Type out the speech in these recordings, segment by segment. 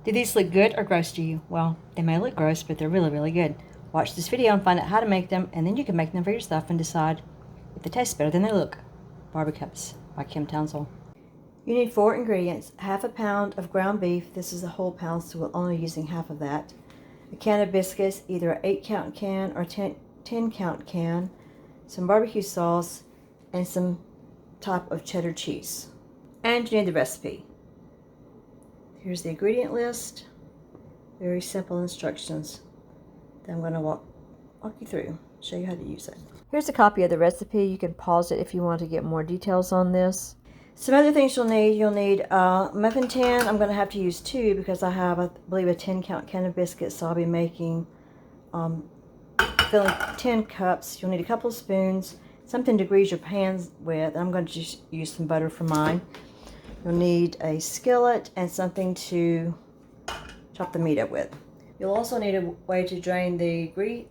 Do these look good or gross to you? Well, they may look gross, but they're really, really good. Watch this video and find out how to make them, and then you can make them for yourself and decide if they taste better than they look. BarBCups by Kim Townsel. You need 4 ingredients: half a pound of ground beef. This is a whole pound, so we're only using half of that. A can of biscuits, either an 8-count can or 10-count can. Some barbecue sauce, and some type of cheddar cheese. And you need the recipe. Here's the ingredient list. Very simple instructions that I'm going to walk you through, show you how to use it. Here's a copy of the recipe. You can pause it if you want to get more details on this. Some other things you'll need a muffin tin. I'm going to have to use 2 because I have, I believe, a 10-count can of biscuits, so I'll be making, filling 10 cups. You'll need a couple of spoons, something to grease your pans with. I'm going to just use some butter for mine. You'll need a skillet and something to chop the meat up with. You'll also need a way to drain the grease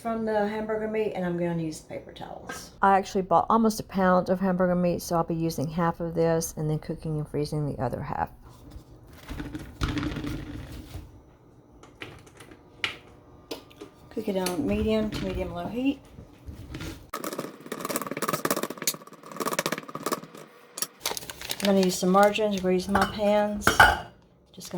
from the hamburger meat, and I'm going to use paper towels. I actually bought almost a pound of hamburger meat, so I'll be using half of this and then cooking and freezing the other half. Cook it on medium to medium-low heat. I'm going to use some margarine to grease my pans. Just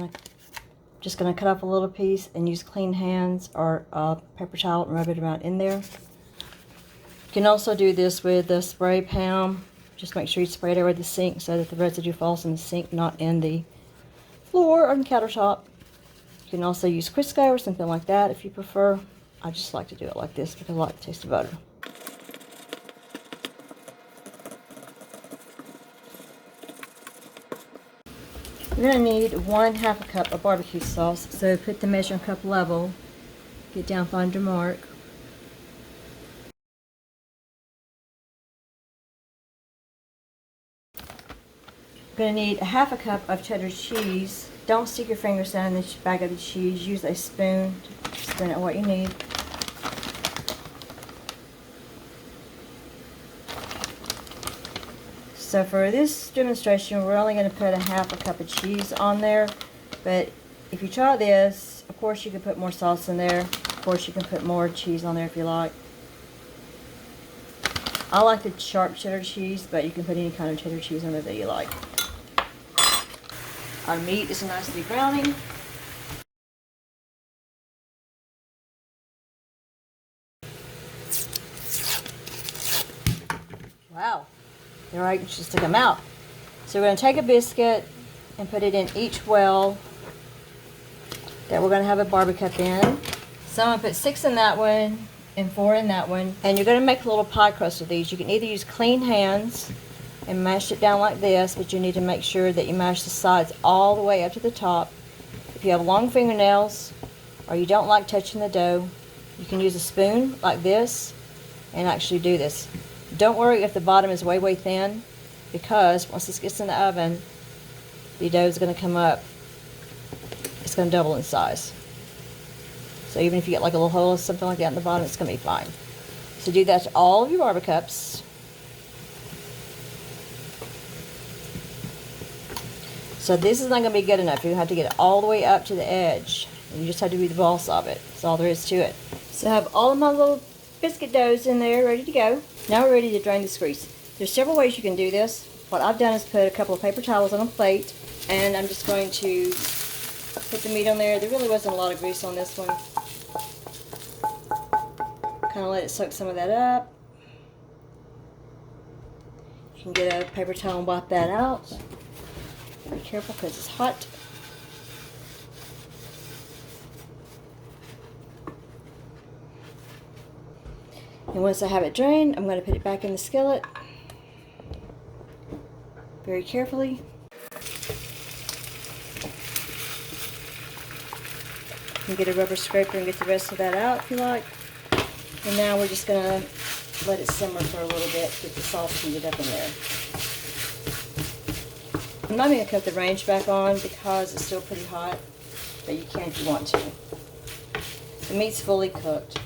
gonna cut off a little piece and use clean hands or a paper towel and rub it around in there. You can also do this with the spray pan. Just make sure you spray it over the sink so that the residue falls in the sink, not in the floor or the countertop. You can also use Crisco or something like that if you prefer. I just like to do it like this because I like the taste of butter. You're going to need 1/2 cup of barbecue sauce, so put the measuring cup level, get down, find your mark. You're going to need 1/2 cup of cheddar cheese. Don't stick your fingers down in the bag of the cheese. Use a spoon to spoon out what you need. So for this demonstration, we're only going to put 1/2 cup of cheese on there. But if you try this, of course you can put more sauce in there. Of course you can put more cheese on there if you like. I like the sharp cheddar cheese, but you can put any kind of cheddar cheese on there that you like. Our meat is nicely browning. Wow. They're anxious to come out. So we're going to take a biscuit and put it in each well that we're going to have a BarBCup in. So I'm going to put 6 in that one and 4 in that one. And you're going to make a little pie crust with these. You can either use clean hands and mash it down like this, but you need to make sure that you mash the sides all the way up to the top. If you have long fingernails or you don't like touching the dough, you can use a spoon like this and actually do this. Don't worry if the bottom is way, way thin, because once this gets in the oven, the dough is going to come up. It's going to double in size. So even if you get like a little hole or something like that in the bottom, it's going to be fine. So do that to all of your BarBCups. So this is not going to be good enough. You have to get it all the way up to the edge. You just have to be the boss of it. That's all there is to it. So I have all of my little biscuit doughs in there ready to go. Now we're ready to drain this grease. There's several ways you can do this. What I've done is put a couple of paper towels on a plate, and I'm just going to put the meat on there. There really wasn't a lot of grease on this one. Kind of let it soak some of that up. You can get a paper towel and wipe that out. Be careful because it's hot. And once I have it drained, I'm going to put it back in the skillet very carefully. You can get a rubber scraper and get the rest of that out if you like. And now we're just going to let it simmer for a little bit to get the sauce heated up in there. I'm not going to cut the range back on because it's still pretty hot, but you can if you want to. The meat's fully cooked.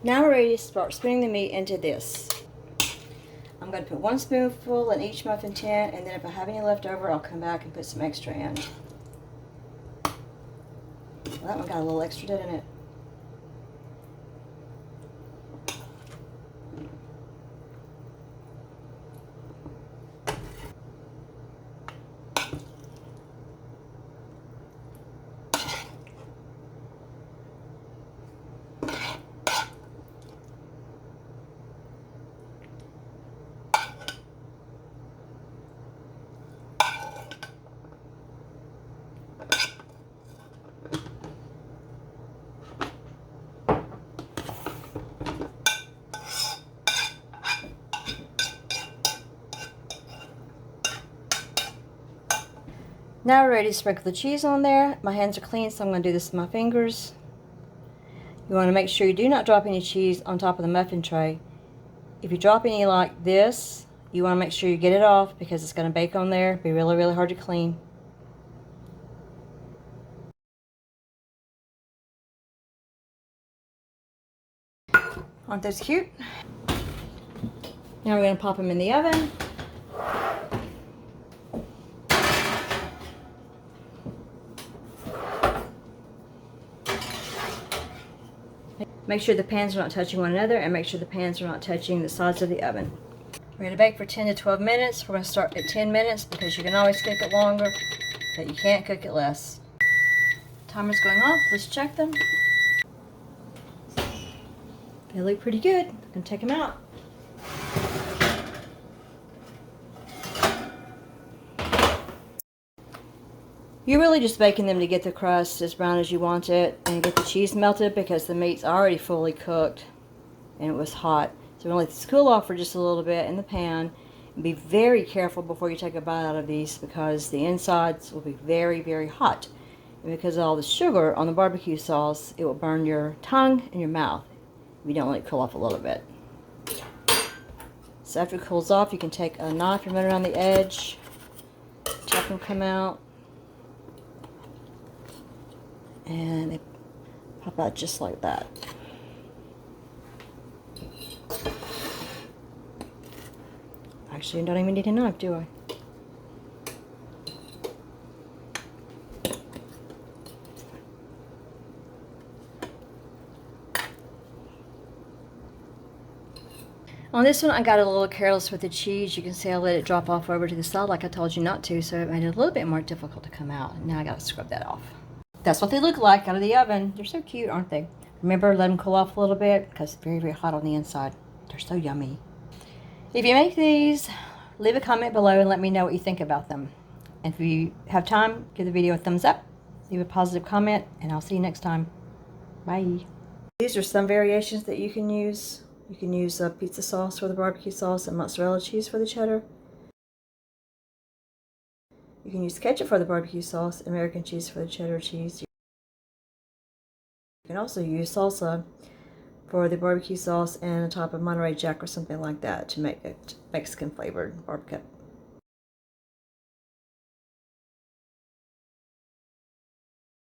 Now we're ready to start spinning the meat into this. I'm going to put 1 spoonful in each muffin tin, and then if I have any left over, I'll come back and put some extra in. Well, that one got a little extra, didn't it? Now we're ready to sprinkle the cheese on there. My hands are clean, so I'm going to do this with my fingers. You want to make sure you do not drop any cheese on top of the muffin tray. If you drop any like this, you want to make sure you get it off because it's going to bake on there. Be really, really hard to clean. Aren't those cute? Now we're going to pop them in the oven. Make sure the pans are not touching one another, and make sure the pans are not touching the sides of the oven. We're going to bake for 10 to 12 minutes. We're going to start at 10 minutes because you can always cook it longer, but you can't cook it less. Timer's going off. Let's check them. They look pretty good. I'm going to take them out. You're really just baking them to get the crust as brown as you want it and get the cheese melted because the meat's already fully cooked and it was hot. So we're going to let this cool off for just a little bit in the pan. And be very careful before you take a bite out of these because the insides will be very, very hot. And because of all the sugar on the barbecue sauce, it will burn your tongue and your mouth if you don't let it cool off a little bit. So after it cools off, you can take a knife and run around the edge, check them come out. And they pop out just like that. Actually, I don't even need a knife, do I? On this one, I got a little careless with the cheese. You can see I let it drop off over to the side like I told you not to, so it made it a little bit more difficult to come out. Now I got to scrub that off. That's what they look like out of the oven. They're so cute, aren't they? Remember, let them cool off a little bit because it's very, very hot on the inside. They're so yummy. If you make these, leave a comment below and let me know what you think about them. And if you have time, give the video a thumbs up, leave a positive comment, and I'll see you next time. Bye. These are some variations that you can use. You can use pizza sauce for the barbecue sauce and mozzarella cheese for the cheddar. You can use ketchup for the barbecue sauce, American cheese for the cheddar cheese. You can also use salsa for the barbecue sauce and a top of Monterey Jack or something like that to make it Mexican flavored BarBCup.